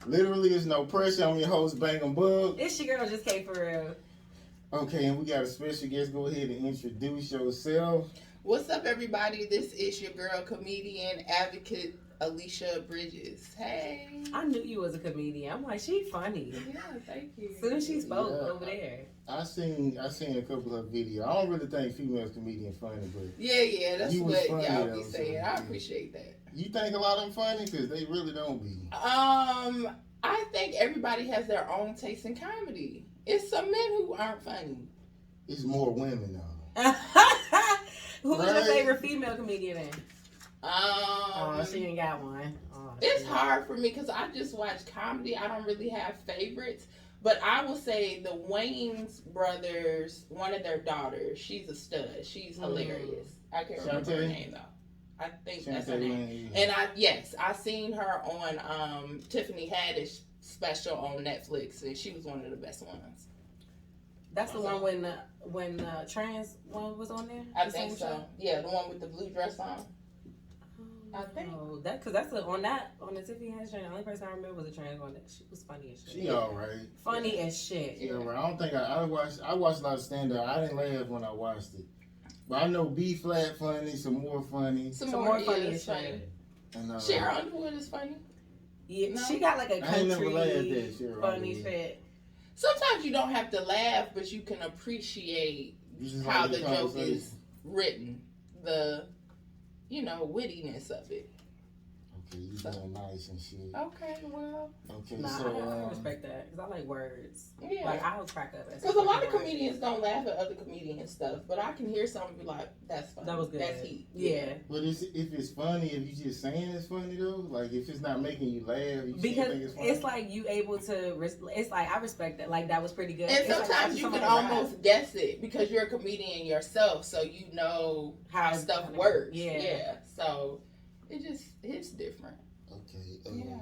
Literally, there's no pressure on your host, Bang 'em Bug. It's your girl, just came for real. Okay, and we got a special guest. Go ahead and introduce yourself. What's up, everybody? This is your girl, comedian, advocate, Alisha Bridges. Hey. I knew you was a comedian. I'm like, she funny. Yeah, thank you. As soon as she spoke over there. I seen a couple of her videos. I don't really think female comedians funny, but Yeah, that's what y'all be though, saying. so, I appreciate that. You think a lot of them funny? Because they really don't be. I think everybody has their own taste in comedy. It's some men who aren't funny. It's more women though. Who's your favorite female comedian then? She ain't got one. It's hard for me because I just watch comedy. I don't really have favorites. But I will say the Wayans brothers, one of their daughters, she's a stud. She's hilarious. I can't remember her name though. I think that's her name. And I seen her on Tiffany Haddish special on Netflix, and she was one of the best ones. That's the one when trans one was on there. I think so. Yeah, the one with the blue dress on. I think because that's on the Tiffany Haddish. The only person I remember was a trans one. She was funny as shit. She alright. Funny as shit. Yeah, right. I don't think I watched a lot of stand up. I didn't laugh when I watched it. But I know B flat funny, some more funny. Some more funny as shit. Sharon Underwood is funny. Yeah, no? She got like a country funny shit. Sometimes you don't have to laugh, but you can appreciate how the joke is written. The wittiness of it. Okay, you being nice and shit. Okay, well. Okay, I respect that because I like words. Yeah. Like, I'll crack up. Because a lot of comedians don't laugh at other comedian stuff, but I can hear someone be like, that's funny. That was good. That's heat. Yeah. But if it's funny, if you just saying it's funny though, like if it's not making you laugh, you because think it's funny. It's like you able to, it's like, I respect that. Like, that was pretty good. And sometimes you can almost guess it because you're a comedian yourself, so you know how stuff works. Yeah. So it's different. Okay.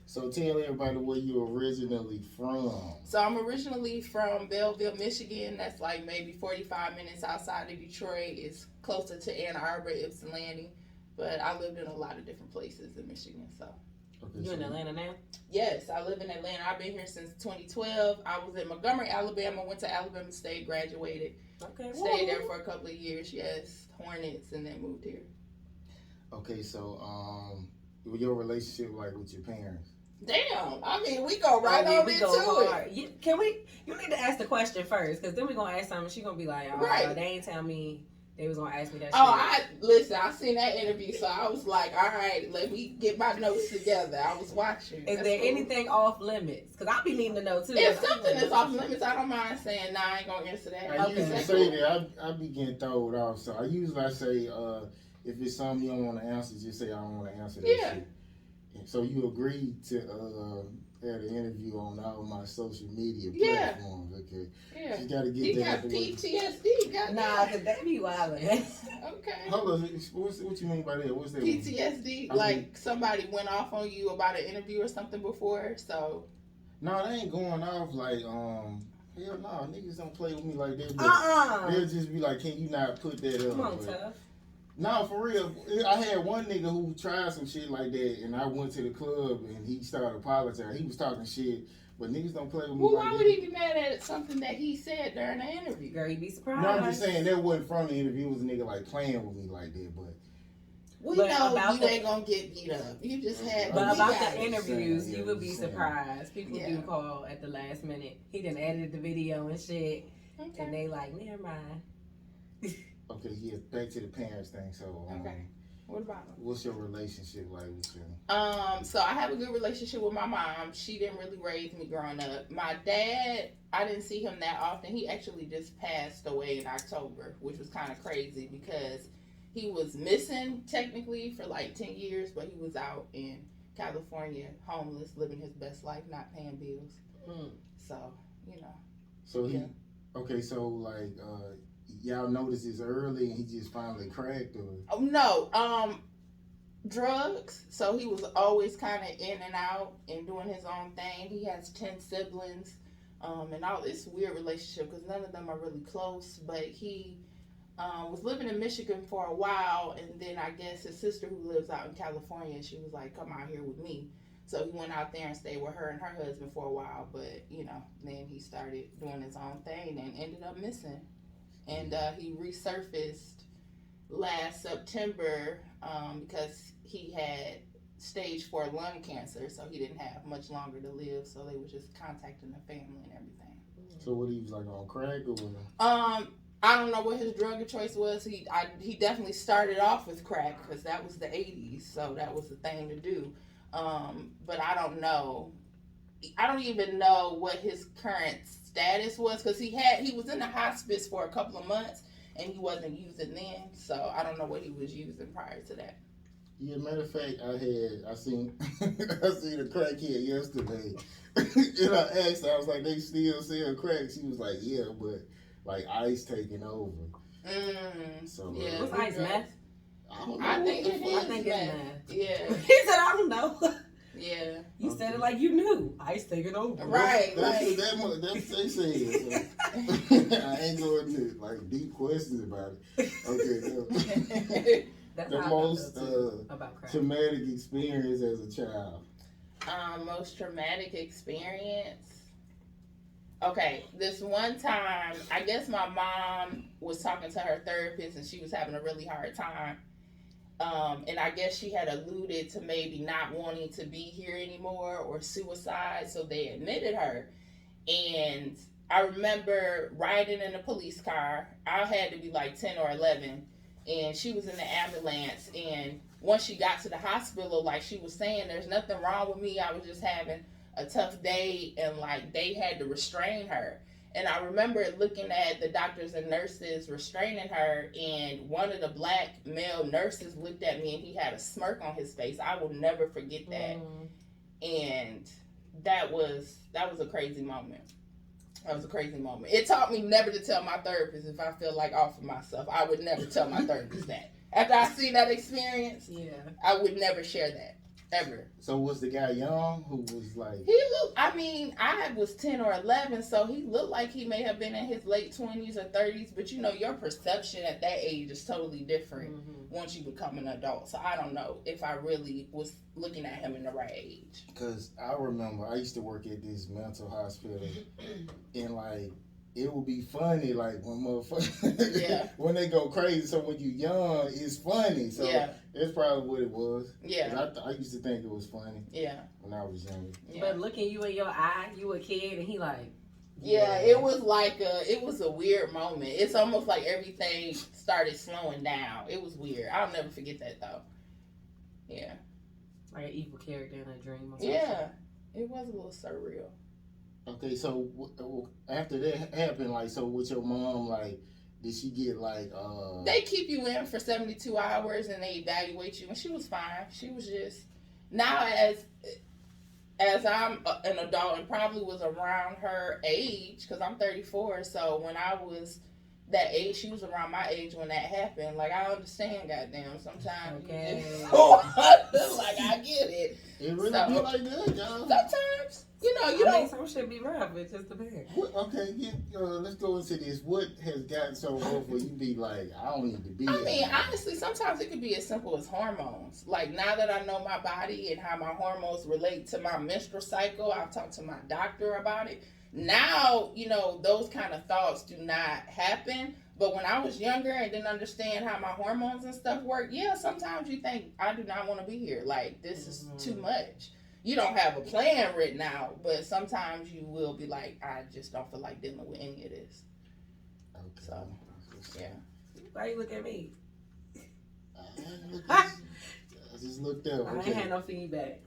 So tell everybody where you're originally from. So I'm originally from Belleville, Michigan. That's like maybe 45 minutes outside of Detroit. It's closer to Ann Arbor, Ypsilanti. But I lived in a lot of different places in Michigan. So. Okay, You in Atlanta now? Yes, I live in Atlanta. I've been here since 2012. I was in Montgomery, Alabama. Went to Alabama State, graduated. Okay. Stayed there for a couple of years. Yes, Hornets, and then moved here. Okay, so your relationship like with your parents? Damn, I mean, we go right on into it. You need to ask the question first, because then we're going to ask something. She's going to be like, right. They ain't tell me they was going to ask me that shit. I seen that interview, so I was like, all right, let me get my notes together. I was watching. Is there anything off limits? Because I'll be needing to know, too. If something is off limits, I don't mind saying, nah, I ain't going to answer that. I usually say that. I be getting thrown off, so I usually say, if it's something you don't want to answer, just say I don't want to answer that shit. So you agreed to have an interview on all my social media platforms, okay? Yeah. You got to get that. You got PTSD, Nah, because they be wildin'. Okay. Hold on, what you mean by that? What's that? PTSD, like somebody went off on you about an interview or something before, so. No, they ain't going off like, hell no, niggas don't play with me like that. They'll just be like, can you not put that up? Come on, tough. No, for real. I had one nigga who tried some shit like that, and I went to the club, and he started apologizing. He was talking shit, but niggas don't play with me like that. Why would he be mad at something that he said during the interview? Girl, you'd be surprised. No, I'm just saying that wasn't from the interview. It was a nigga like playing with me like that, but. We know you ain't gonna get beat up. You just had. But about the interviews, you would be surprised. People do call at the last minute. He done edited the video and shit, and they like, never mind. Okay, yeah, back to the parents thing. So, what about them? What's your relationship like with you? So I have a good relationship with my mom. She didn't really raise me growing up. My dad, I didn't see him that often. He actually just passed away in October, which was kind of crazy because he was missing technically for like 10 years, but he was out in California, homeless, living his best life, not paying bills. So, So so like, y'all noticed this early and he just finally cracked, or? Oh, no, drugs. So he was always kind of in and out and doing his own thing. He has 10 siblings, and all this weird relationship because none of them are really close. But he was living in Michigan for a while, and then I guess his sister who lives out in California, she was like, "Come out here with me." So he went out there and stayed with her and her husband for a while, but then he started doing his own thing and ended up missing. And he resurfaced last September because he had stage 4 lung cancer, so he didn't have much longer to live. So they were just contacting the family and everything. So what, he was like on crack or? I don't know what his drug of choice was. He definitely started off with crack because that was the 80s, so that was the thing to do. But I don't know. I don't even know what his current status was because he was in the hospice for a couple of months and he wasn't using then. So I don't know what he was using prior to that. Yeah, matter of fact, I seen a crackhead yesterday. And I asked her, I was like, they still sell crack? She was like, yeah, but like ice taking over. So yeah, what's ice, meth? I think it's meth. Yeah. He said, I don't know. Yeah. You said it like you knew. Ice taking over. Right. That's what they said. So. I ain't going to like deep questions about it. Okay. That's the most traumatic experience as a child. Most traumatic experience. Okay, this one time, I guess my mom was talking to her therapist and she was having a really hard time. And I guess she had alluded to maybe not wanting to be here anymore or suicide, so they admitted her. And I remember riding in a police car. I had to be like 10 or 11, and she was in the ambulance. And once she got to the hospital, like she was saying, there's nothing wrong with me. I was just having a tough day, and like they had to restrain her. And I remember looking at the doctors and nurses restraining her, and one of the black male nurses looked at me and he had a smirk on his face. I will never forget that. And that was a crazy moment. That was a crazy moment. It taught me never to tell my therapist if I feel like off of myself. I would never tell my therapist that. After I see that experience, I would never share that. Ever. So was the guy young who was like... I was 10 or 11, so he looked like he may have been in his late 20s or 30s, but your perception at that age is totally different once you become an adult. So I don't know if I really was looking at him in the right age. Because I remember I used to work at this mental hospital, and like, it would be funny, like when motherfuckers, when they go crazy. So when you young, it's funny. So that's probably what it was. Yeah. I used to think it was funny. Yeah. When I was younger. Yeah. But looking you in your eye, you a kid, and he like. Yeah, it was like it was a weird moment. It's almost like everything started slowing down. It was weird. I'll never forget that though. Yeah. Like an evil character in a dream or something. Yeah. It was a little surreal. Okay, so after that happened, like, so with your mom, like, did she get like They keep you in for 72 hours and they evaluate you, and she was fine. She was just now as I'm an adult and probably was around her age because I'm 34. So when I was that age, she was around my age when that happened. Like I understand, goddamn. Sometimes like I get it. It really be like that, y'all. Sometimes. You don't. Some shit be rough. It just depends. Okay, let's go into this. What has gotten so rough where you be like, I don't need to be honestly, sometimes it could be as simple as hormones. Like, now that I know my body and how my hormones relate to my menstrual cycle, I've talked to my doctor about it. Now, those kind of thoughts do not happen. But when I was younger and didn't understand how my hormones and stuff work, sometimes you think, I do not want to be here. Like, this is too much. You don't have a plan written out, but sometimes you will be like, I just don't feel like dealing with any of this. Okay. So, yeah. Why you look at me? I just looked up. I ain't had no feedback.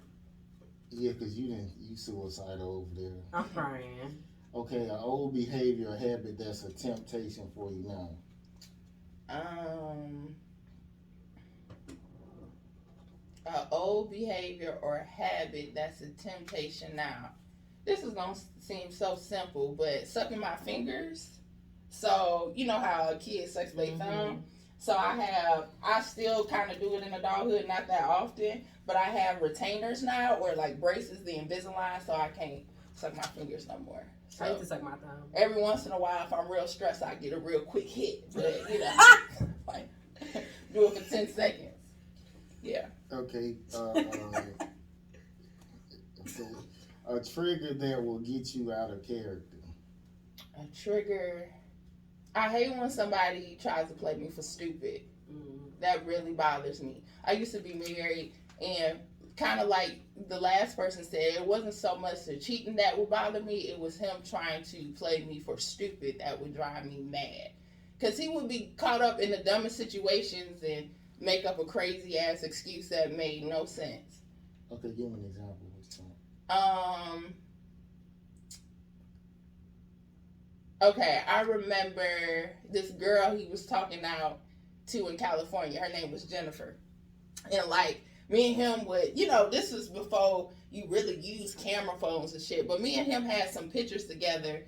Yeah, because you suicidal over there. I'm crying. Okay, an old behavior or habit that's a temptation for you now. An old behavior or habit that's a temptation now. This is going to seem so simple, but sucking my fingers. So, you know how a kid sucks their thumb? So I still kind of do it in adulthood, not that often, but I have retainers now or like braces, the Invisalign, so I can't suck my fingers no more. So I used to suck my thumb. Every once in a while, if I'm real stressed, I get a real quick hit. But, like, do it for 10 seconds. Yeah. Okay. a trigger that will get you out of character. A trigger. I hate when somebody tries to play me for stupid. That really bothers me. I used to be married, and kind of like the last person said, it wasn't so much the cheating that would bother me. It was him trying to play me for stupid that would drive me mad. Because he would be caught up in the dumbest situations and make up a crazy ass excuse that made no sense. Okay, give me an example. Okay, I remember this girl he was talking out to in California. Her name was Jennifer. And like, me and him would, this was before you really used camera phones and shit, but me and him had some pictures together,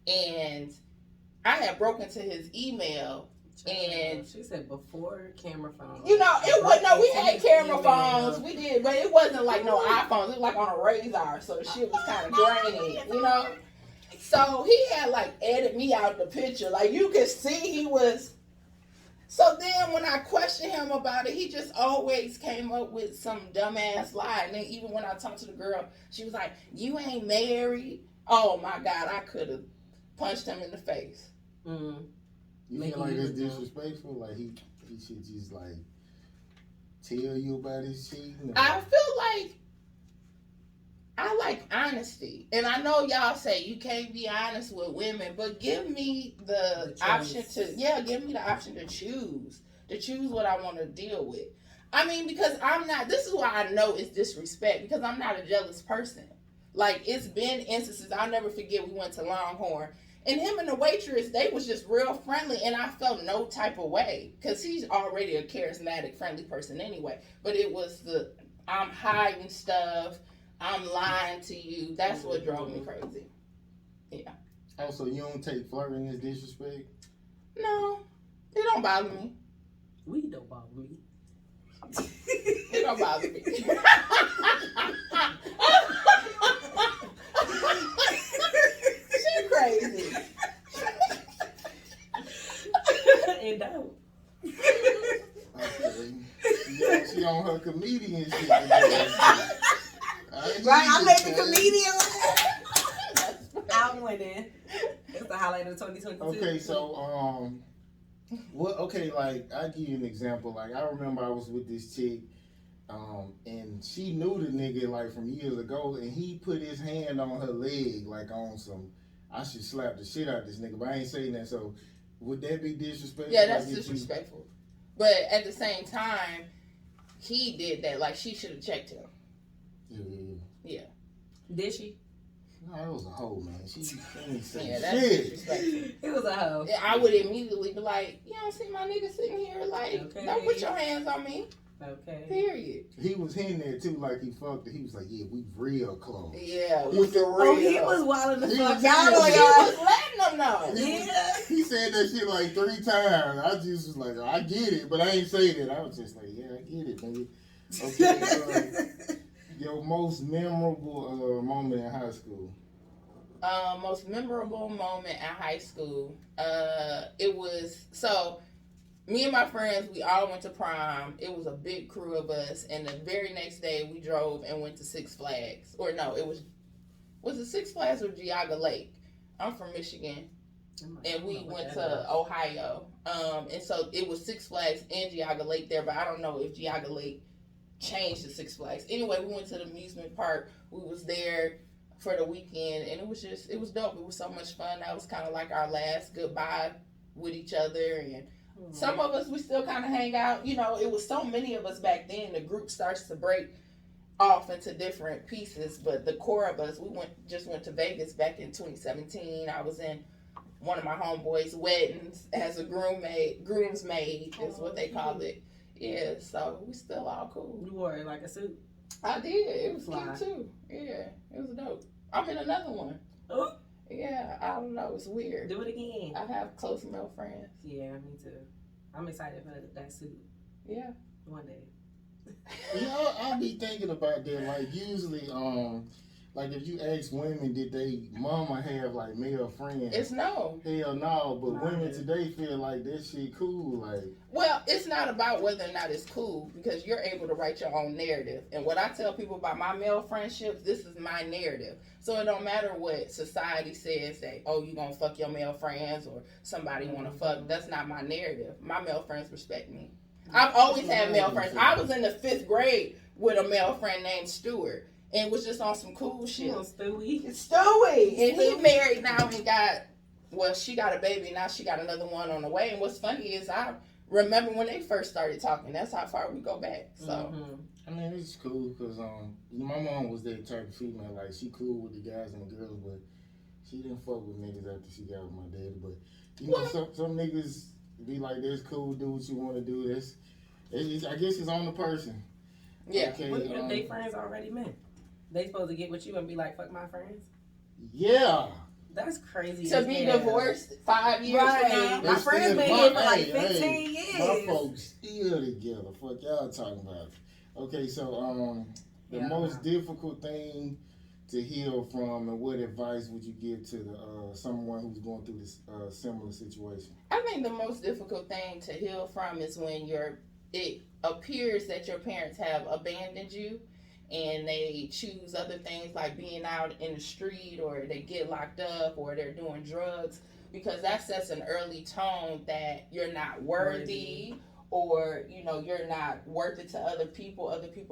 and I had broken into his email. And she said before camera phones. It wasn't. No, we had camera phones. We did, but it wasn't like no iPhones. It was like on a Razor, so the shit was kind of grainy, So he had like edited me out the picture. Like you could see he was. So then when I questioned him about it, he just always came up with some dumbass lie. And then even when I talked to the girl, she was like, "You ain't married." Oh my God, I could have punched him in the face. You feel like it's disrespectful? Like he should just like tell you about his cheating? I feel like I like honesty. And I know y'all say you can't be honest with women, but give me the option to choose what I want to deal with. I mean, because this is why I know it's disrespect, because I'm not a jealous person. Like, it's been instances, I'll never forget, we went to Longhorn, and him and the waitress, they was just real friendly, and I felt no type of way, because he's already a charismatic, friendly person anyway. But it was I'm hiding stuff, I'm lying to you. That's what drove me crazy. Yeah. Oh, so you don't take flirting as disrespect? No, it don't bother me. We don't bother me. It don't bother me. She crazy. It don't. Okay. She on her comedian shit. Right, I made the comedian. I'm winning. It's the highlight of 2022. Okay, so like I give you an example. Like I remember I was with this chick, and she knew the nigga like from years ago, and he put his hand on her leg like on some. I should slap the shit out of this nigga, but I ain't saying that. So would that be disrespectful? Yeah, that's disrespectful. But at the same time, he did that. Like she should have checked him. Yeah. Did she? No, it was a hoe, man. She ain't saying yeah, that's shit. disrespectful. It was a hoe. I would immediately be like, you don't see my nigga sitting here, like, okay. Don't put your hands on me. Okay. Period. He was in there too, like he fucked her. He was like, yeah, we real close. Yeah, with the real. Oh, he was wilding the fuck out on y'all. He was letting them know. Yeah. He said that shit like 3 times. I just was like, I get it, but I ain't saying it. I was just like, yeah, I get it, baby. Okay. Your most memorable moment in high school? Most memorable moment in high school. It was me and my friends, we all went to prom. It was a big crew of us, and the very next day we drove and went to Six Flags. Or no, was it Six Flags or Geauga Lake? I'm from Michigan, and we went to Ohio. And so it was Six Flags and Geauga Lake there, but I don't know if Geauga Lake changed to Six Flags. Anyway, we went to the amusement park. We was there for the weekend, and it was dope. It was so much fun. That was kind of like our last goodbye with each other, and some of us, we still kind of hang out. It was so many of us back then. The group starts to break off into different pieces, but the core of us, we just went to Vegas back in 2017. I was in one of my homeboys' weddings as a groomsmaid is what they call it. Yeah, so we still all cool. You wore it like a suit? I did. It was cute too. Yeah, it was dope. I'm in another one. Oh? Yeah, I don't know. It's weird. Do it again. I have close male friends. Yeah, me too. I'm excited for that suit. Yeah. One day. I'll be thinking about that. Like usually, like if you ask women, did they mama have like male friends? It's no. Hell no. But women today feel like that shit cool. Like, well, it's not about whether or not it's cool because you're able to write your own narrative. And what I tell people about my male friendships, this is my narrative. So it don't matter what society says that, oh, you gonna fuck your male friends or somebody wanna fuck. That's not my narrative. My male friends respect me. I've always had male friends. I was in the 5th grade with a male friend named Stuart. And was just on some cool shit. Stewie. And he married now and she got a baby. Now she got another one on the way. And what's funny is I remember when they first started talking. That's how far we go back. So, I mean, it's cool because my mom was that type of female. Like, she cool with the guys and the girls, but she didn't fuck with niggas after she got with my daddy. But, you know, some niggas be like, that's cool, do what you want to do. I guess it's on the person. Yeah. Okay, what if they friends already met? They supposed to get with you and be like, fuck my friends? Yeah. That's crazy. To be divorced 5 years from now. My friends been here for like 15 years. My folks still together. Fuck y'all talking about. Okay, so the most difficult thing to heal from, and what advice would you give to someone who's going through this similar situation? I think the most difficult thing to heal from is when it appears that your parents have abandoned you and they choose other things like being out in the street, or they get locked up, or they're doing drugs, because that sets an early tone that you're not worthy, or you're not worth it to other people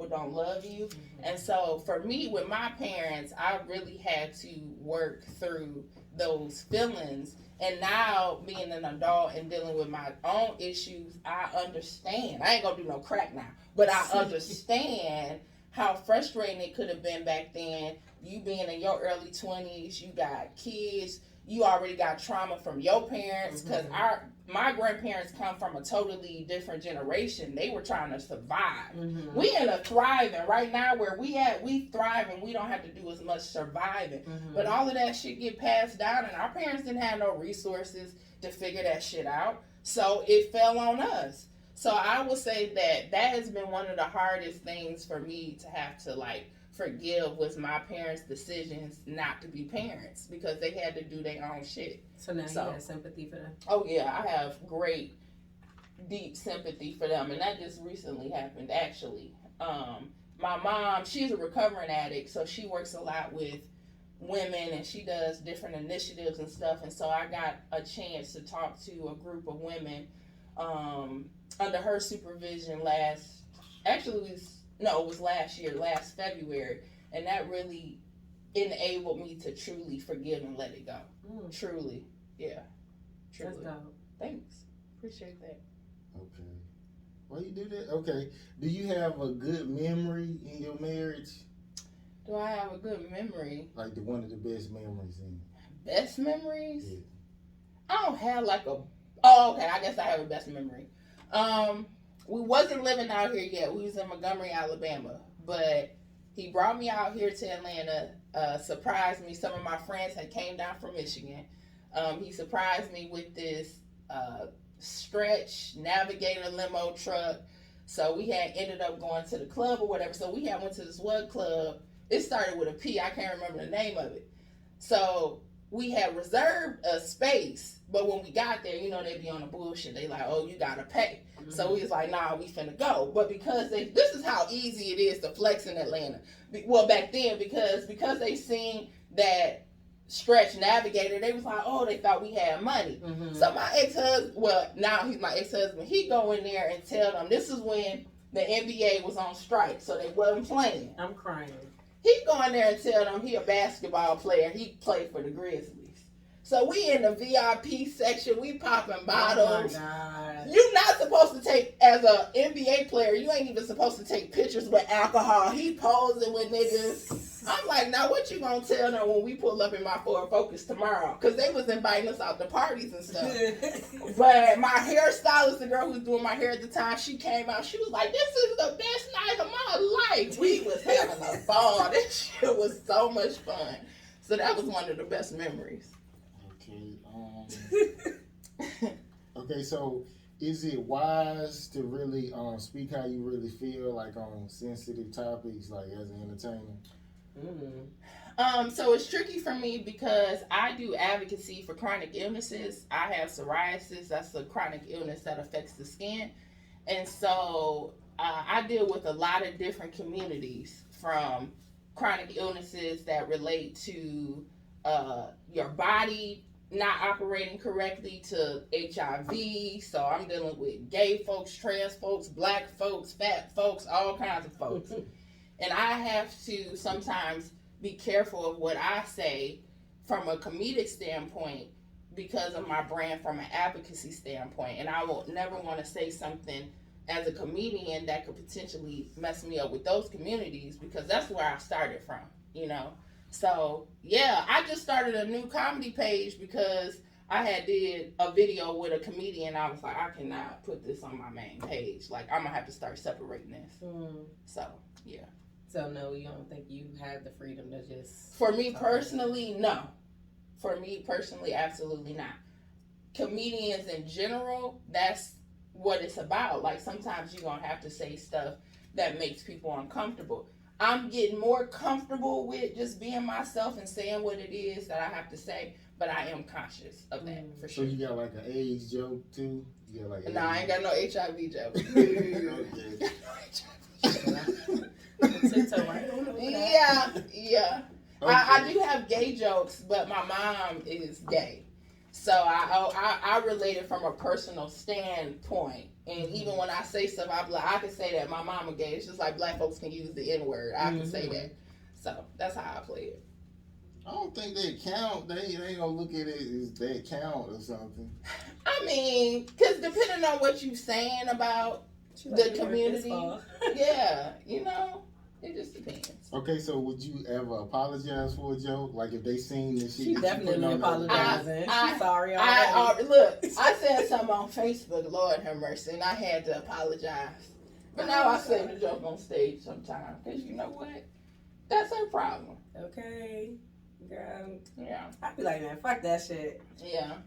don't love you. And so for me, with my parents, I really had to work through those feelings. And now being an adult and dealing with my own issues, I understand. I ain't gonna do no crack now, but I understand how frustrating it could have been back then. You being in your early 20s, you got kids, you already got trauma from your parents, because my grandparents come from a totally different generation. They were trying to survive. We end up thriving right now where we thrive, and we don't have to do as much surviving. But all of that shit get passed down, and our parents didn't have no resources to figure that shit out. So it fell on us. So I would say that has been one of the hardest things for me to have to forgive, was my parents' decisions not to be parents, because they had to do their own shit. So now you have sympathy for them? Oh yeah, I have great, deep sympathy for them, and that just recently happened actually. My mom, she's a recovering addict, so she works a lot with women and she does different initiatives and stuff, and so I got a chance to talk to a group of women under her supervision it was last year, last February, and that really enabled me to truly forgive and let it go. Truly. Yeah. Truly. That's dope. Thanks. Appreciate that. Okay. Why you do that? Okay. Do you have a good memory in your marriage? Do I have a good memory? Like one of the best memories in Best memories? Yeah. I don't have okay, I guess I have a best memory. We wasn't living out here yet. We was in Montgomery, Alabama. But he brought me out here to Atlanta, surprised me. Some of my friends had came down from Michigan. He surprised me with this stretch Navigator limo truck. So we had ended up going to the club or whatever. So we had went to this one club. It started with a P. I can't remember the name of it. So we had reserved a space, but when we got there, they be on the bullshit. They like, oh, you gotta pay. So we was like, nah, we finna go. But because this is how easy it is to flex in Atlanta. Well, back then, because they seen that stretch Navigator, they was like, oh, they thought we had money. So my ex-husband, well, now he's my ex-husband, he go in there and tell them, this is when the NBA was on strike, so they wasn't playing. I'm crying. He go in there and tell them he a basketball player. He played for the Grizzlies. So we in the VIP section. We popping bottles. Oh my God. You're not supposed to take, as a NBA player, you ain't even supposed to take pictures with alcohol. He posing with niggas. I'm like, now what you gonna tell them when we pull up in my Ford Focus tomorrow? Because they was inviting us out to parties and stuff. But my hairstylist, the girl who was doing my hair at the time, she came out. She was like, this is the best night of my life. We was having a ball. This shit was so much fun. So that was one of the best memories. Okay, so is it wise to really speak how you really feel, like on sensitive topics, like as an entertainer? So it's tricky for me because I do advocacy for chronic illnesses. I have psoriasis. That's a chronic illness that affects the skin. And so I deal with a lot of different communities, from chronic illnesses that relate to your body not operating correctly to HIV. So I'm dealing with gay folks, trans folks, black folks, fat folks, all kinds of folks. And I have to sometimes be careful of what I say from a comedic standpoint because of my brand from an advocacy standpoint. And I will never want to say something as a comedian that could potentially mess me up with those communities, because that's where I started from, you know? So yeah, I just started a new comedy page because I had did a video with a comedian. I was like, I cannot put this on my main page. Like, I'm gonna have to start separating this. So yeah. So no, you don't think you have the freedom to just... For me personally, no. For me personally, absolutely not. Comedians in general, that's what it's about. Like, sometimes you're gonna have to say stuff that makes people uncomfortable. I'm getting more comfortable with just being myself and saying what it is that I have to say, but I am conscious of that, for sure. So you got like an AIDS joke too? You got like I ain't got no HIV joke. Yeah. Okay. I do have gay jokes, but my mom is gay, so I relate it from a personal standpoint. And even when I say stuff, I be like, I can say that my mama gay. It's just like black folks can use the N-word. I can say that. So that's how I play it. I don't think they count. They ain't gonna look at it as they count or something. I mean, because depending on what you saying about the community, yeah, you know, it just depends. Okay, so would you ever apologize for a joke? Like if they seen this shit? She definitely apologizing. She's sorry already. Look, I said something on Facebook, Lord have mercy, and I had to apologize. But now I say the joke on stage sometimes, because you know what? That's her problem. Okay. Girl. Yeah. I'd be like, man, fuck that shit. Yeah.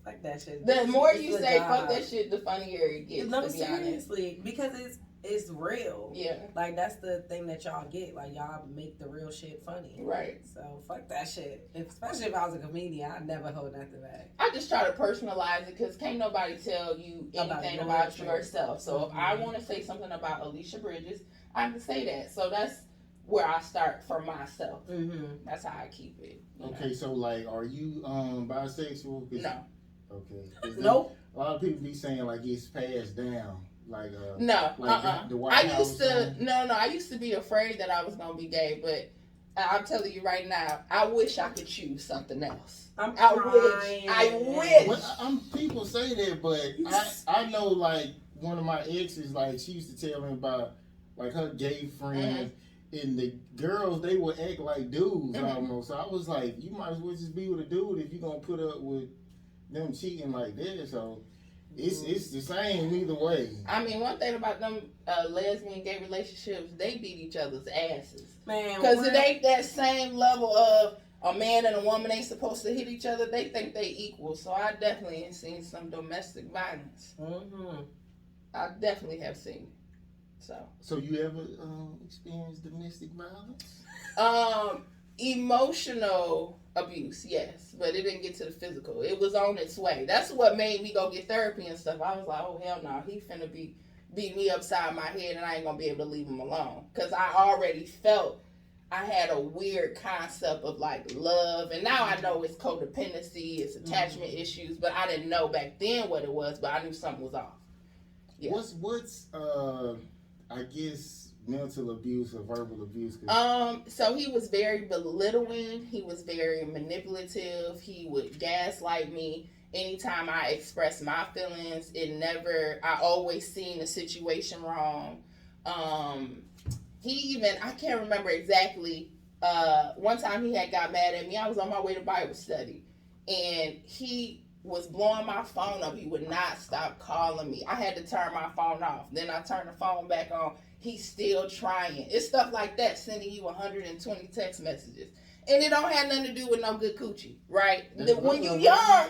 Fuck that shit. The more you say fuck that shit, the funnier it gets. No, seriously. Because it's real. Yeah. Like, that's the thing that y'all get. Like, y'all make the real shit funny. Right. So, fuck that shit. Especially if I was a comedian, I'd never hold nothing back. I just try to personalize it because can't nobody tell you anything about yourself. So, if I want to say something about Alisha Bridges, I can say that. So, that's where I start for myself. That's how I keep it. Okay, know? So, like, are you bisexual? No. Okay. Nope. A lot of people be saying, like, it's passed down. Like no, like the White House I used to be afraid that I was gonna be gay, but I'm telling you right now, I wish I could choose something else. I wish. Well, people say that, but I know, like, one of my exes, like, she used to tell me about, like, her gay friends, and the girls, they would act like dudes almost. So I was like, you might as well just be with a dude if you're gonna put up with them cheating like that. So it's the same either way. I mean, one thing about them lesbian gay relationships, they beat each other's asses. Man, because it ain't that same level of a man and a woman ain't supposed to hit each other. They think they equal. So I definitely have seen some domestic violence. I definitely have seen it. So you ever experienced domestic violence? Emotional abuse, yes, but it didn't get to the physical. It was on its way. That's what made me go get therapy and stuff. I was like, oh hell no, he finna beat me upside my head, and I ain't gonna be able to leave him alone, because I already felt I had a weird concept of like love, and now I know it's codependency, it's attachment issues, but I didn't know back then what it was, but I knew something was off. Yeah. What's I guess mental abuse or verbal abuse? So he was very belittling. He was very manipulative. He would gaslight me. Anytime I expressed my feelings, I always seen the situation wrong. I can't remember exactly, one time he had got mad at me. I was on my way to Bible study, and he was blowing my phone up. He would not stop calling me. I had to turn my phone off. Then I turned the phone back on. He's still trying. It's stuff like that, sending you 120 text messages. And it don't have nothing to do with no good coochie, right? When you young,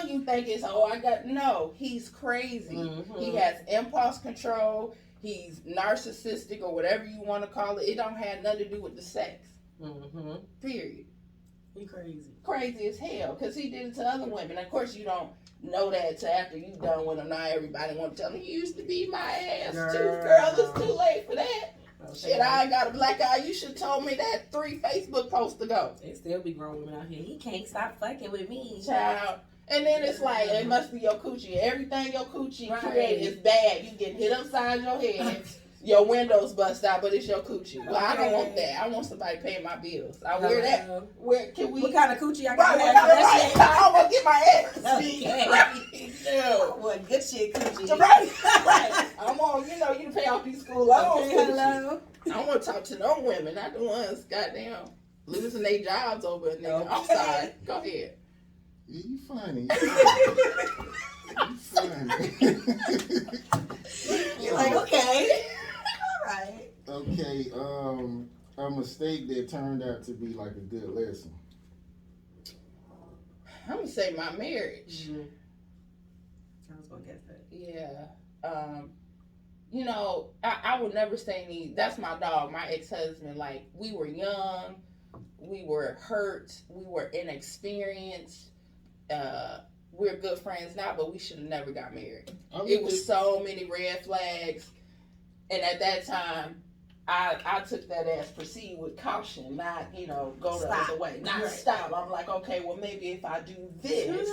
you think it's, no, he's crazy. He has impulse control. he's narcissistic or whatever you want to call it. It don't have nothing to do with the sex. Mm-hmm. Period. He crazy. Crazy as hell, because he did it to other women. Of course, you don't know that till after you done with him. Now everybody want to tell him, you used to beat my ass too. Girl, it's too late for that. Okay. Shit, I got a black eye. You should have told me that 3 Facebook posts ago. They still be grown women out here. He can't stop fucking with me. Child. And then it's like, it must be your coochie. Everything your coochie create is bad. You get hit upside your head. Your windows bust out, but it's your coochie. Well, I don't want that. I want somebody paying my bills. I wear that. Where can we? What kind of coochie I got? Right. I almost get my ass. Okay. No. What good shit coochie? Right. I want, you to pay off these school loans. Okay, hello. I don't want to talk to no women, not the ones, goddamn, losing their jobs over a nigga. Okay. I'm sorry. Go ahead. You funny. You funny. You're like, okay. Right. Okay, a mistake that turned out to be like a good lesson. I'm gonna say my marriage. Mm-hmm. I was gonna guess that. Yeah. I would never say any. That's my dog, my ex-husband. Like, we were young, we were hurt, we were inexperienced. We're good friends now, but we should have never got married. It was so many red flags. And at that time, I took that as proceed with caution, not, go the other way. Not stop. I'm like, okay, well, maybe if I do this,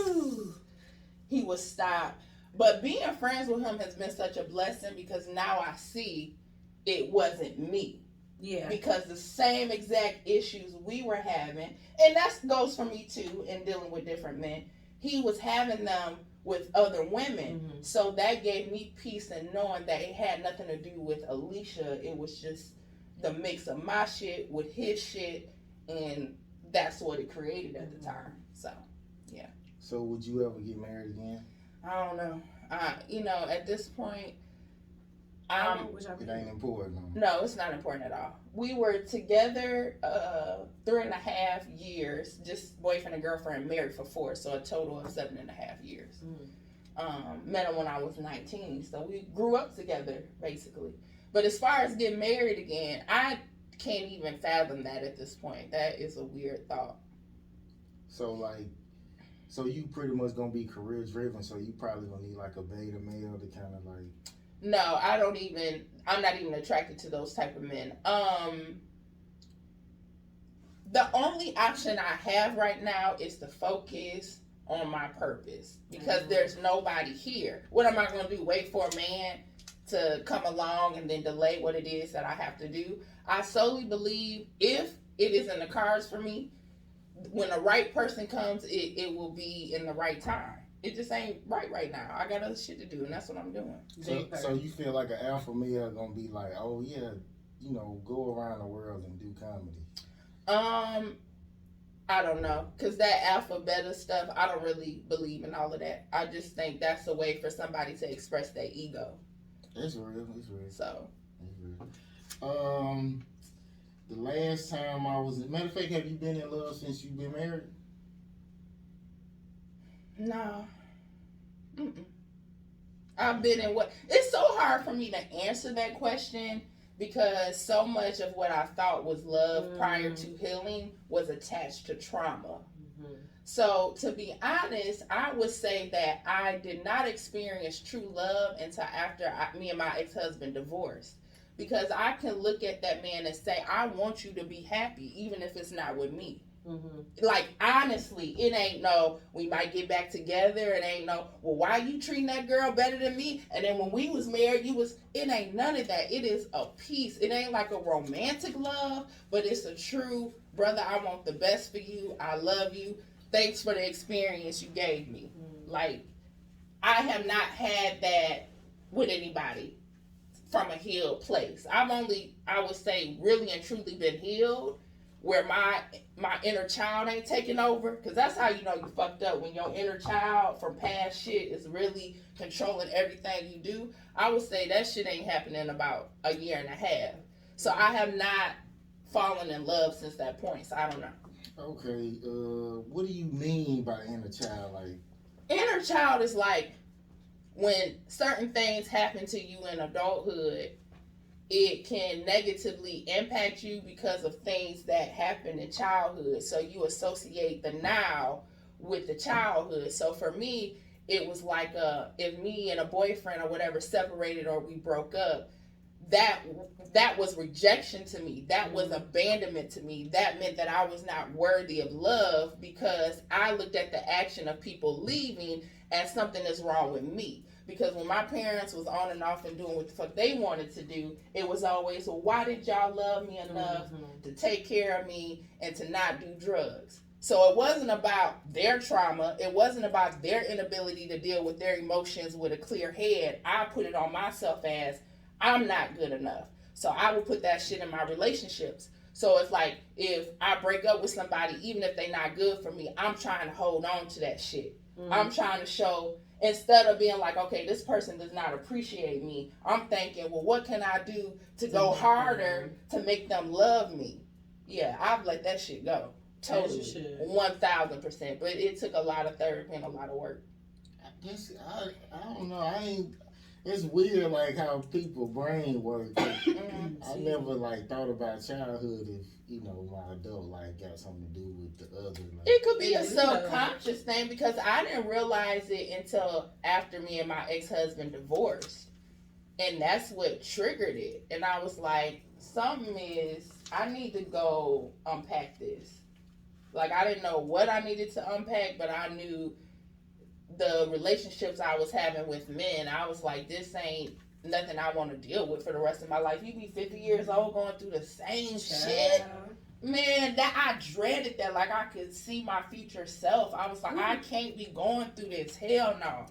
he would stop. But being friends with him has been such a blessing, because now I see it wasn't me. Yeah. Because the same exact issues we were having, and that goes for me too, in dealing with different men, he was having them with other women. Mm-hmm. So that gave me peace in knowing that it had nothing to do with Alisha. It was just the mix of my shit with his shit, and that's what it created at the time. So, yeah. So would you ever get married again? I don't know. At this point, it ain't important. No, it's not important at all. We were together 3.5 years, just boyfriend and girlfriend, married for 4, so a total of 7.5 years. Met him when I was 19, so we grew up together, basically. But as far as getting married again, I can't even fathom that at this point. That is a weird thought. So you pretty much gonna be career driven, so you probably gonna need like a beta male to kind of like... No, I'm not even attracted to those type of men. The only option I have right now is to focus on my purpose, because there's nobody here. What am I going to do? Wait for a man to come along and then delay what it is that I have to do? I solely believe if it is in the cards for me, when the right person comes, it will be in the right time. It just ain't right now. I got other shit to do, and that's what I'm doing. So you feel like an alpha male gonna be like, oh yeah, go around the world and do comedy? I don't know, because that alpha beta stuff, I don't really believe in all of that. I just think that's a way for somebody to express their ego. It's real. So. It's real. The last time matter of fact, have you been in love since you've been married? No. Mm-mm. I've been in it's so hard for me to answer that question, because so much of what I thought was love prior to healing was attached to trauma. Mm-hmm. So to be honest, I would say that I did not experience true love until after me and my ex-husband divorced. Because I can look at that man and say, I want you to be happy, even if it's not with me. Mm-hmm. Like, honestly, it ain't no, we might get back together. It ain't no, well, why you treating that girl better than me? And then when we was married, it ain't none of that. It is a peace. It ain't like a romantic love, but it's a true, brother, I want the best for you. I love you. Thanks for the experience you gave me. Mm-hmm. Like, I have not had that with anybody from a healed place. I've only, I would say, really and truly been healed where my inner child ain't taking over, because that's how you know you fucked up, when your inner child from past shit is really controlling everything you do. I would say that shit ain't happening in about 1.5 years. So I have not fallen in love since that point, so I don't know. Okay, what do you mean by inner child? Like, inner child is like when certain things happen to you in adulthood, it can negatively impact you because of things that happened in childhood. So you associate the now with the childhood. So for me, it was like if me and a boyfriend or whatever separated or we broke up, that was rejection to me. That was abandonment to me. That meant that I was not worthy of love because I looked at the action of people leaving as something that's wrong with me. Because when my parents was on and off and doing what the fuck they wanted to do, it was always, well, why did y'all love me enough to take care of me and to not do drugs? So it wasn't about their trauma. It wasn't about their inability to deal with their emotions with a clear head. I put it on myself as, I'm not good enough. So I would put that shit in my relationships. So it's like, if I break up with somebody, even if they not good for me, I'm trying to hold on to that shit. I'm trying to show, instead of being like, okay, this person does not appreciate me, I'm thinking, well, what can I do to go harder to make them love me? Yeah, I've let that shit go. Totally. 1000%. But it took a lot of therapy and a lot of work. I don't know. It's weird, like, how people brain work. I never, like, thought about childhood if, you know, my adult life got something to do with the other. Like, it could be a subconscious thing because I didn't realize it until after me and my ex-husband divorced. And that's what triggered it. And I was like, I need to go unpack this. Like, I didn't know what I needed to unpack, but I knew the relationships I was having with men, I was like, this ain't nothing I want to deal with for the rest of my life. You be 50 years old going through the same shit. Man, that I dreaded that. Like, I could see my future self. I was like, I can't be going through this. Hell no.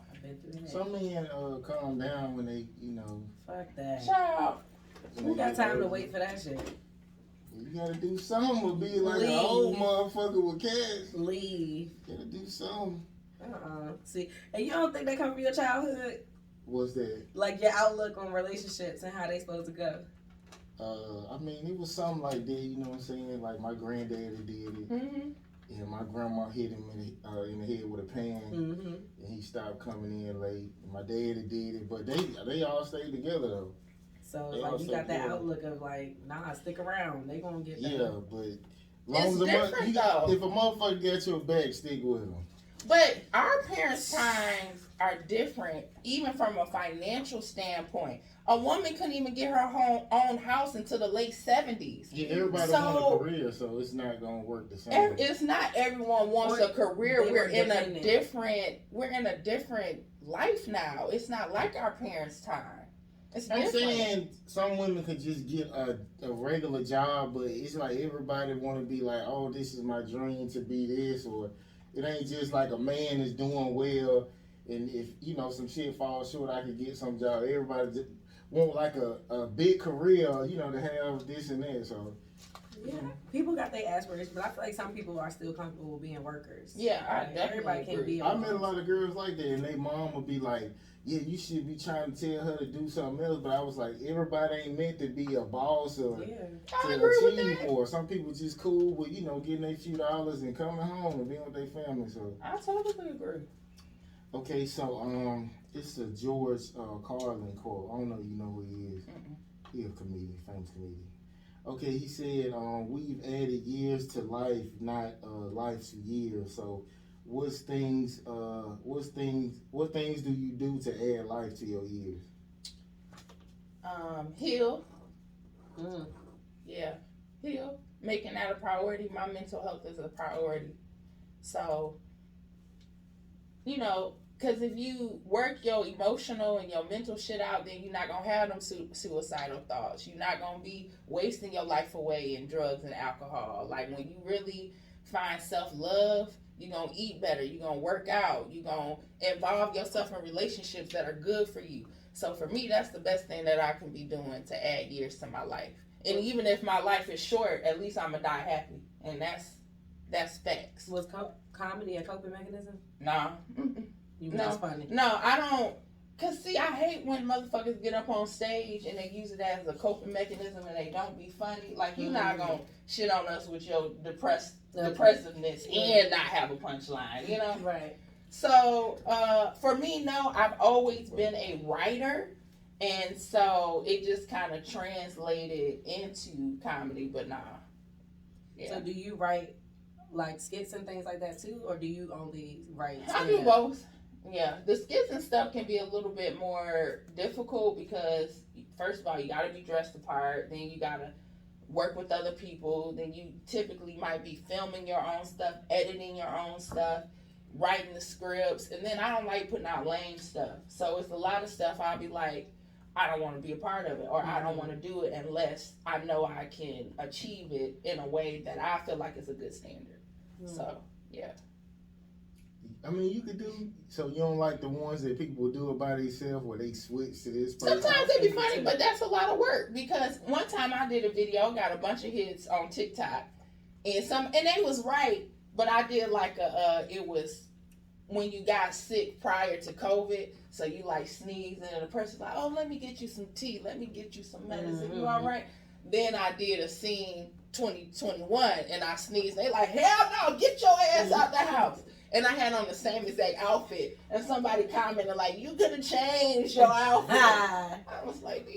Some men calm down when they, you know. Fuck that. Child. Who got time to wait for that shit? You gotta do something or be like an old motherfucker with cash. Leave. You gotta do something. See, and you don't think that come from your childhood? What's that? Like your outlook on relationships and how they supposed to go? I mean, it was something like that, you know what I'm saying? Like, my granddaddy did it. And my grandma hit him in the head with a pan. And he stopped coming in late. And my daddy did it. But they all stayed together, though. So, like, you got that outlook of, like, nah, stick around. They gonna get better. Yeah, but it's different, though. If a motherfucker got your back, stick with him. But our parents' times are different, even from a financial standpoint. A woman couldn't even get her own house until the late 70s. Yeah, everybody wants a career, so it's not gonna work the same. It's not everyone wants a career. We're in a different life now. It's not like our parents' time. I'm saying some women could just get a regular job, but it's like everybody want to be like, oh, this is my dream to be this, or it ain't just like a man is doing well, and if, you know, some shit falls short, I could get some job. Everybody just want like a big career, you know, to have this and that. So yeah, people got their aspirations, but I feel like some people are still comfortable being workers. Yeah, everybody can't be. I met a lot of girls like that, and their mom would be like, yeah, you should be trying to tell her to do something else. But I was like, everybody ain't meant to be a boss or to achieve more. Some people just cool with, you know, getting their few dollars and coming home and being with their family. So I totally agree. Okay, so it's a George Carlin quote. I don't know if you know who he is. He's a comedian, famous comedian. Okay, he said, we've added years to life, not life to years. So what things do you do to add life to your years? Heal. Yeah, heal. Making that a priority. My mental health is a priority. So, you know, because if you work your emotional and your mental shit out, then you're not going to have them suicidal thoughts. You're not going to be wasting your life away in drugs and alcohol. Like, when you really find self-love, you're going to eat better. You're going to work out. You're going to involve yourself in relationships that are good for you. So for me, that's the best thing that I can be doing to add years to my life. And even if my life is short, at least I'm going to die happy. And that's facts. Was comedy a coping mechanism? Nah. That's funny. No, I don't. Cause see, I hate when motherfuckers get up on stage and they use it as a coping mechanism and they don't be funny. Like, you're not gonna shit on us with your depressiveness and not have a punchline, you know? Right. So, for me, no, I've always been a writer. And so it just kind of translated into comedy, but nah. Yeah. So do you write like skits and things like that too, or do you only write? I do both. Yeah, the skits and stuff can be a little bit more difficult because first of all, you got to be dressed the part, then you got to work with other people, then you typically might be filming your own stuff, editing your own stuff, writing the scripts, and then I don't like putting out lame stuff. So it's a lot of stuff I'll be like, I don't want to be a part of it, or I don't want to do it unless I know I can achieve it in a way that I feel like is a good standard. So, yeah. I mean, you could do, so you don't like the ones that people do it by themselves where they switch to this person? Sometimes they be funny, but that's a lot of work because one time I did a video, got a bunch of hits on TikTok, and they was right, but I did like it was when you got sick prior to COVID, so you like sneeze and the person's like, oh, let me get you some tea, let me get you some medicine, you all right? Then I did a scene 2021 and I sneezed, they like, hell no, get your ass out the house. And I had on the same exact outfit, and somebody commented like, you could have changed your outfit. I was like,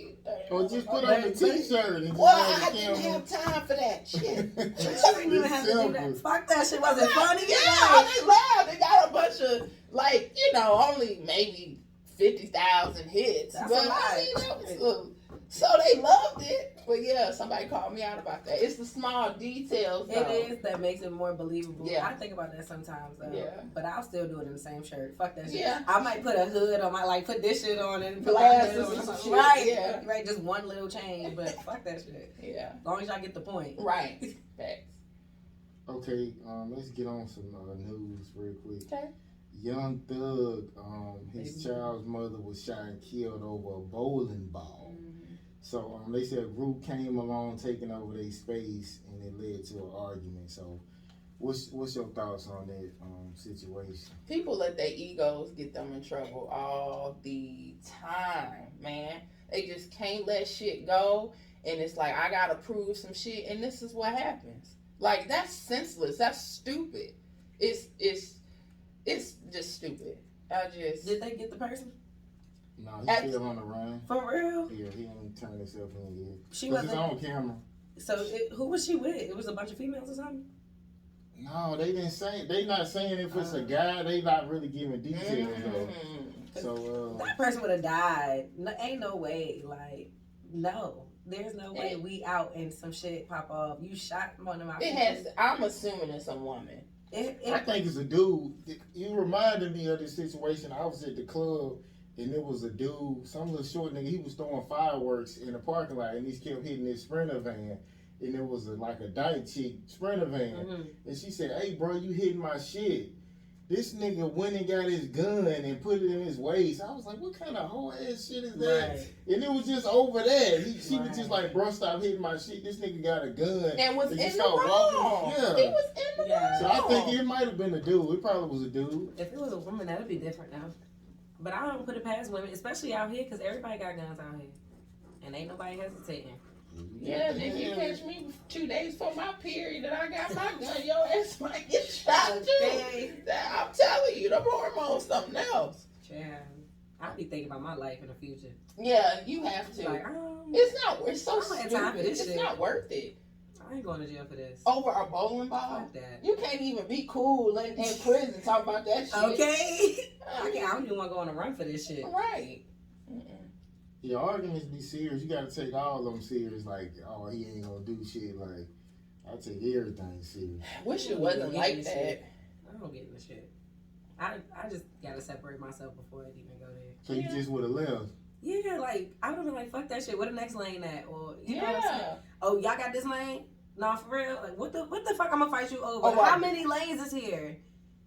or just put on the t-shirt. And well, I didn't have time for that shit. You didn't even have to do that. Fuck that shit, wasn't funny. Yeah, they laughed. They got a bunch of, like, only maybe 50,000 hits. That's but a lot. I mean, that was so they loved it. But yeah, somebody called me out about that. It's the small details, though. It is that makes it more believable. Yeah. I think about that sometimes, though. Yeah. But I'll still do it in the same shirt. Fuck that shit. Yeah. I might put a hood on my, put this shit on and put glasses on and some shit. Right. Yeah. Right, just one little change, but fuck that shit. Yeah. As long as y'all get the point. Right. Facts. Okay, let's get on some news real quick. Okay. Young Thug, his child's mother was shot and killed over a bowling ball. Mm-hmm. So they said a group came along taking over their space and it led to an argument. So what's your thoughts on that situation? People let their egos get them in trouble all the time, man. They just can't let shit go. And it's like, I gotta prove some shit, and this is what happens. Like, that's senseless. That's stupid. It's just stupid. Did they get the person? No, he's still on the run. For real? Yeah, he ain't turned himself in yet. She was on camera. So who was she with? It was a bunch of females or something? No, they didn't say. They not saying if it's a guy. They not really giving details though. So that person would have died. No, ain't no way. Like, no. There's no way we out and some shit pop off. You shot one of my people. I'm assuming it's a woman. I think it's a dude. You reminded me of this situation. I was at the club and it was a dude, some little short nigga. He was throwing fireworks in the parking lot and he kept hitting his Sprinter van. And it was like a dyke chick Sprinter van. Mm-hmm. And she said, hey bro, you hitting my shit. This nigga went and got his gun and put it in his waist. I was like, what kind of whole ass shit is that? Right. And it was just over there. She was just like, bro, stop hitting my shit. This nigga got a gun. And was in the wrong. Yeah. He was in the wrong. So I think it might have been a dude. It probably was a dude. If it was a woman, that would be different now. But I don't put it past women, especially out here, because everybody got guns out here. And ain't nobody hesitating. Yeah, if you catch me 2 days for my period and I got my gun, your ass might get shot too. I'm telling you, the hormones something else. Yeah, I'll be thinking about my life in the future. Yeah, you have to. Like, it's so stupid. It's not worth it. I ain't going to jail for this. Over a bowling ball? Fuck that. You can't even be cool in prison and talk about that shit. Okay. I don't even want to go on a run for this shit. Right. Yeah, arguments be serious. You gotta take all of them serious. Like, oh, he ain't gonna do shit. Like, I take everything serious. Wish it wasn't like that. Shit. I don't get in the shit. I just gotta separate myself before I even go there. So you just would have left? Yeah, like, I would have been like, fuck that shit. Where the next lane at? Or, you know what I'm saying? Oh, y'all got this lane? Nah, for real? Like, what the fuck I'm gonna fight you over? How many lanes is here?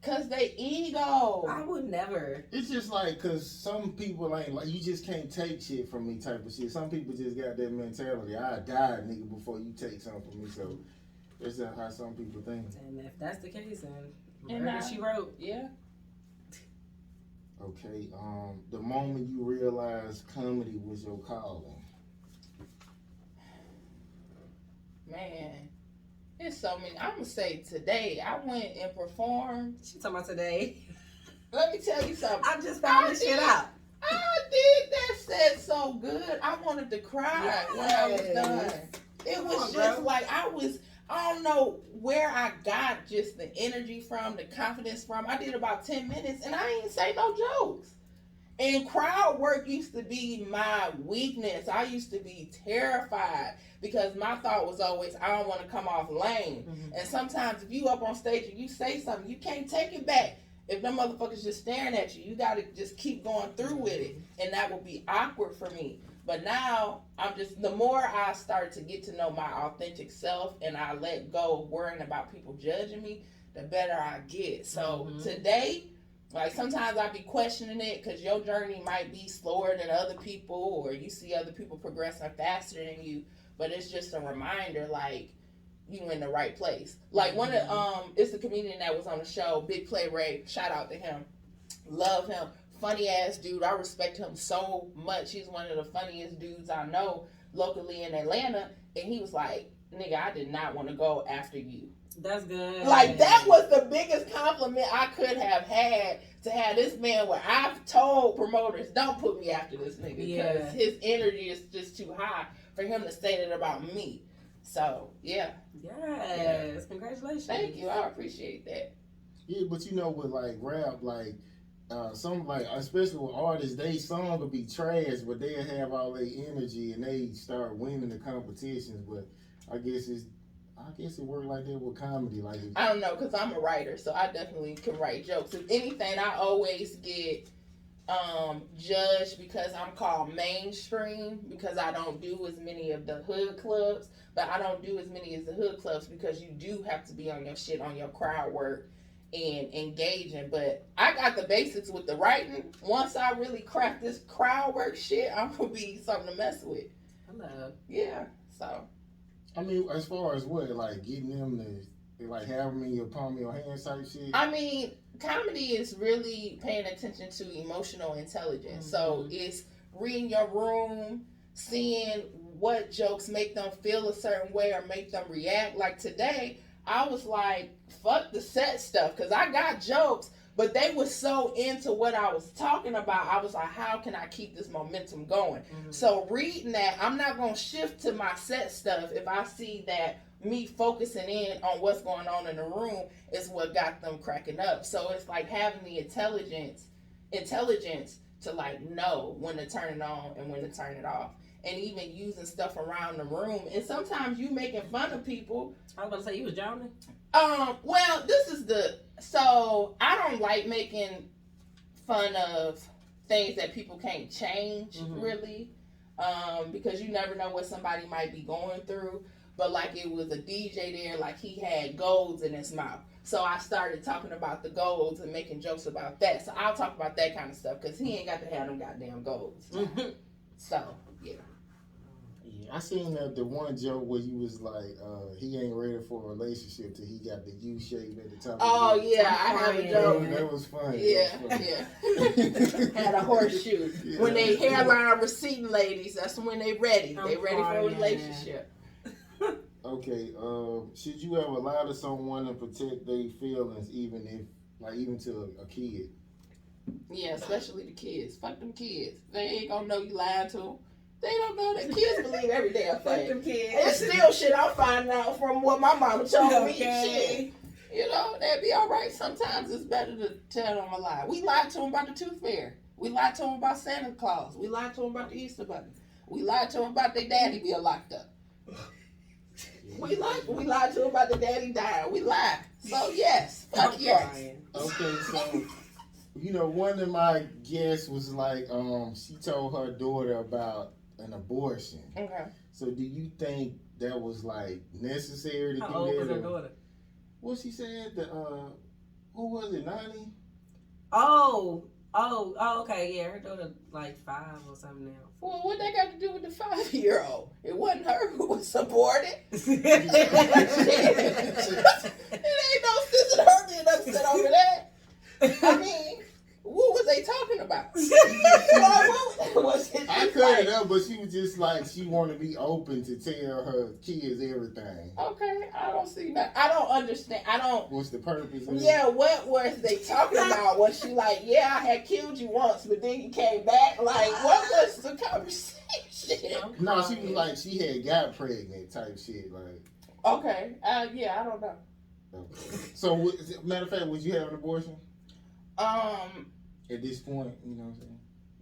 Cause they ego. I would never. It's just like, cause some people ain't like, you just can't take shit from me type of shit. Some people just got that mentality. I die, nigga, before you take something from me. So that's how some people think. And if that's the case, then murder she wrote. Yeah. Okay. The moment you realized comedy was your calling. Man. It's so many. I'm gonna say today. I went and performed. She talking about today. Let me tell you something. I just found this shit out. I did that set so good. I wanted to cry when I was done. It was just like I don't know where I got just the energy from, the confidence from. I did about 10 minutes and I ain't say no jokes. And crowd work used to be my weakness. I used to be terrified because my thought was always, I don't want to come off lame. Mm-hmm. And sometimes if you up on stage and you say something, you can't take it back. If them motherfuckers just staring at you, you got to just keep going through with it. And that would be awkward for me. But now, the more I start to get to know my authentic self and I let go of worrying about people judging me, the better I get. So today, like sometimes I be questioning it because your journey might be slower than other people or you see other people progressing faster than you. But it's just a reminder, like, you in the right place. Like one of it's the comedian that was on the show, Big Play Ray. Shout out to him. Love him. Funny ass dude. I respect him so much. He's one of the funniest dudes I know locally in Atlanta. And he was like, nigga, I did not want to go after you. That's good. Like that was the biggest compliment I could have had, to have this man where I've told promoters, don't put me after this nigga because his energy is just too high for him to say that about me. So, yeah. Yes. Congratulations. Thank you. I appreciate that. Yeah, but you know, with like rap, like, some like, especially with artists, they song will be trash, but they'll have all their energy and they start winning the competitions. But I guess it worked like that with comedy. Like, I don't know, because I'm a writer, so I definitely can write jokes. If anything, I always get judged because I'm called mainstream, because I don't do as many of the hood clubs, but I don't do as many as the hood clubs because you do have to be on your shit, on your crowd work and engaging. But I got the basics with the writing. Once I really crack this crowd work shit, I'm gonna be something to mess with. Hello. Yeah, so I mean, as far as what, like getting them to like have them in your palm of your hand type shit. I mean, comedy is really paying attention to emotional intelligence. So it's reading your room, seeing what jokes make them feel a certain way or make them react. Like today, I was like, fuck the set stuff, because I got jokes, but they were so into what I was talking about. I was like, how can I keep this momentum going? So reading that, I'm not going to shift to my set stuff if I see that me focusing in on what's going on in the room is what got them cracking up. So it's like having the intelligence to like know when to turn it on and when to turn it off. And even using stuff around the room. And sometimes you making fun of people. I was about to say, you was journaling? Well, so I don't like making fun of things that people can't change, really. Because you never know what somebody might be going through. But like it was a DJ there, like he had golds in his mouth. So I started talking about the golds and making jokes about that. So I'll talk about that kind of stuff because he ain't got to have them goddamn golds. So, yeah. I seen the one joke where you was like, he ain't ready for a relationship till he got the U shape at the top. Oh yeah, I have a joke. That was funny. Yeah, yeah. Had a horseshoe. Yeah. When they hairline receding, ladies, that's when they ready. They ready for a relationship. Okay. Should you ever lie to someone and protect their feelings, even to a kid? Yeah, especially the kids. Fuck them kids. They ain't gonna know you lied to them. They don't know that kids believe every damn thing. Them kids. It's still shit I'm finding out from what my mama told me. Shit. You know, that'd be all right. Sometimes it's better to tell them a lie. We lied to them about the tooth fairy. We lied to them about Santa Claus. We lied to them about the Easter Bunny. We lied to them about their daddy being locked up. We lied to them about the daddy dying. We lied. So yes, fuck yes. Okay, so you know, one of my guests was like, she told her daughter about an abortion. Okay. So do you think that was like necessary to do that? How old was her daughter? Well, she said who was it, 90? Oh, okay, yeah, her daughter like 5 or something now. Well, what that got to do with the 5-year-old? It wasn't her who was aborted. It ain't no sense in her being upset over that. I mean, what was they talking about? I couldn't know, but she was just like, she want to be open to tell her kids everything. Okay, I don't see that. I don't understand. I don't. What's the purpose of Yeah, what was they talking about? Was she like, yeah, I had killed you once, but then you came back? Like, what was the conversation? No, she was like, she had got pregnant type shit. Like, okay, yeah, I don't know. Okay. So, matter of fact, would you have an abortion? At this point, you know what I'm saying?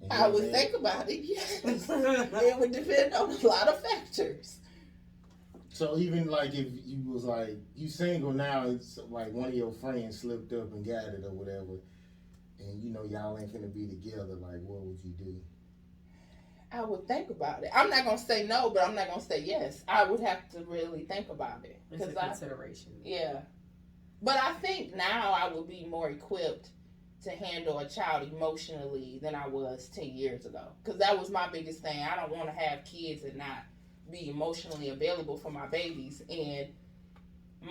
I would think about it, yes. It would depend on a lot of factors. So even like if you was like, you single now, it's like one of your friends slipped up and got it or whatever, and you know y'all ain't gonna be together, like what would you do? I would think about it. I'm not gonna say no, but I'm not gonna say yes. I would have to really think about it. It's a consideration. Yeah. But I think now I would be more equipped to handle a child emotionally than I was 10 years ago. Because that was my biggest thing. I don't want to have kids and not be emotionally available for my babies. And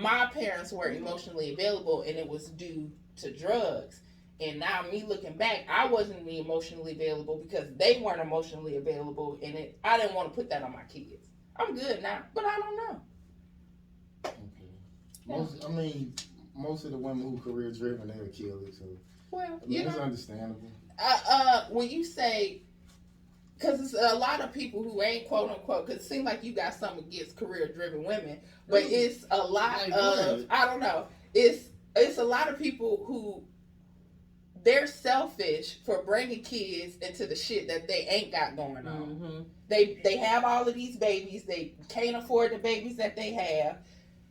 my parents were emotionally available, and it was due to drugs. And now me looking back, I wasn't emotionally available because they weren't emotionally available, and I didn't want to put that on my kids. I'm good now, but I don't know. Okay. Most of the women who career driven, they're killers. So well, it's understandable. When you say, because it's a lot of people who ain't quote unquote, because it seems like you got something against career driven women, but it's a lot of, I don't know, it's a lot of people who they're selfish for bringing kids into the shit that they ain't got going on. Mm-hmm. They have all of these babies. They can't afford the babies that they have.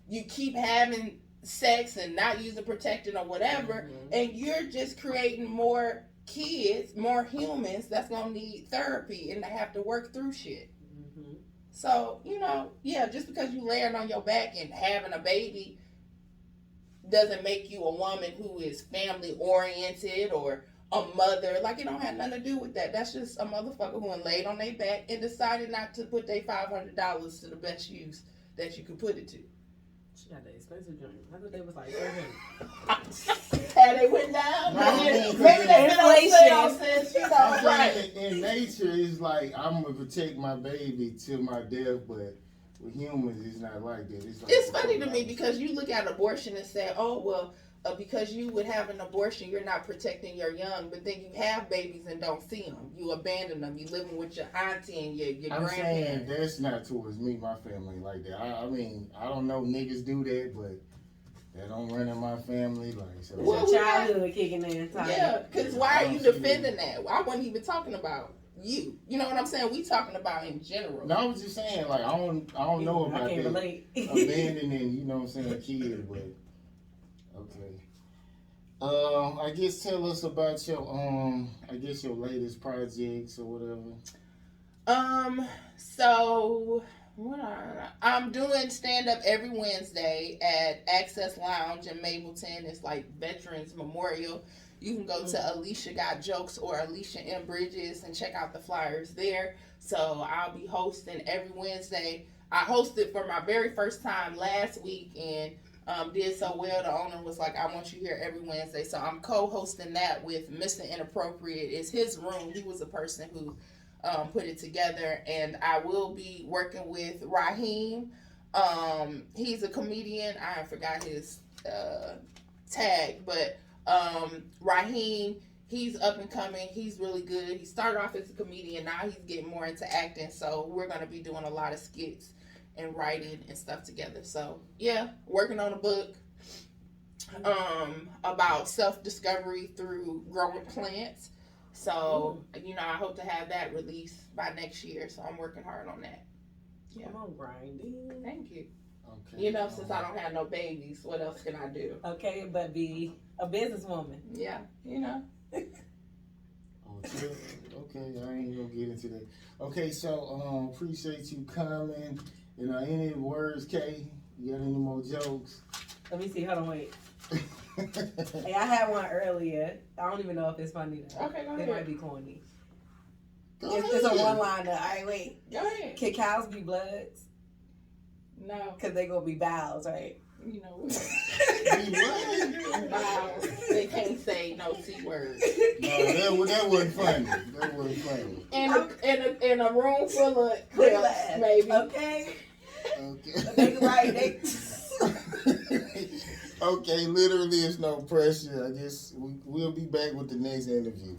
You keep having sex and not using protectant or whatever, and you're just creating more kids, more humans that's gonna need therapy and they have to work through shit. So, just because you laying on your back and having a baby doesn't make you a woman who is family oriented or a mother. Like, it don't have nothing to do with that. That's just a motherfucker who laid on their back and decided not to put their $500 to the best use that you could put it to. She got the expensive joint. I thought they was like $400. How they went down? Maybe they've been on sale since, right. In nature, it's like, I'm going to protect my baby till my death, but with humans, it's not like that. It's funny to me because you look at abortion and say, oh, well, because you would have an abortion, you're not protecting your young, but then you have babies and don't see them. You abandon them. You living with your auntie and your grandparents. I'm saying that's not towards me, my family like that. I mean, I don't know niggas do that, but that don't run in my family. Like, so well, childhood kicking in. Yeah, because why are you defending that? I wasn't even talking about you. You know what I'm saying? We talking about in general. No, I was just saying, like, I don't know about I can't that. relate. Abandoning, you know what I'm saying, kids, but okay. I guess tell us about your your latest projects or whatever. So I'm doing stand up every Wednesday at Access Lounge in Mableton. It's like Veterans Memorial. You can go to Alisha Got Jokes or Alisha M. Bridges and check out the flyers there. So I'll be hosting every Wednesday. I hosted for my very first time last week and did so well. The owner was like, I want you here every Wednesday. So I'm co-hosting that with Mr. Inappropriate. It's his room. He was the person who put it together. And I will be working with Raheem. He's a comedian. I forgot his tag, but Raheem, he's up and coming. He's really good. He started off as a comedian. Now he's getting more into acting. So we're going to be doing a lot of skits and writing and stuff together. So yeah, working on a book about self-discovery through growing plants. So, I hope to have that released by next year. So I'm working hard on that. Yeah. Come on, grinding. Thank you. Okay. Since I don't have no babies, what else can I do? Okay, but be a businesswoman. Yeah, Okay, I ain't gonna get into that. Okay, so appreciate you coming. Any words, Kay? You got any more jokes? Let me see. Hold on, wait. Hey, I had one earlier. I don't even know if it's funny though. Okay, go ahead. It might be corny. Go ahead. It's a one-liner. All right, wait. Go ahead. Can cows be bloods? No. Because they gonna be vowels, right? You know what? Vowels. They can't say no T words. No, that wasn't funny. That wasn't funny. In a room full of clips, maybe. Okay. They right. Okay, literally, it's no pressure. I guess we'll be back with the next interview.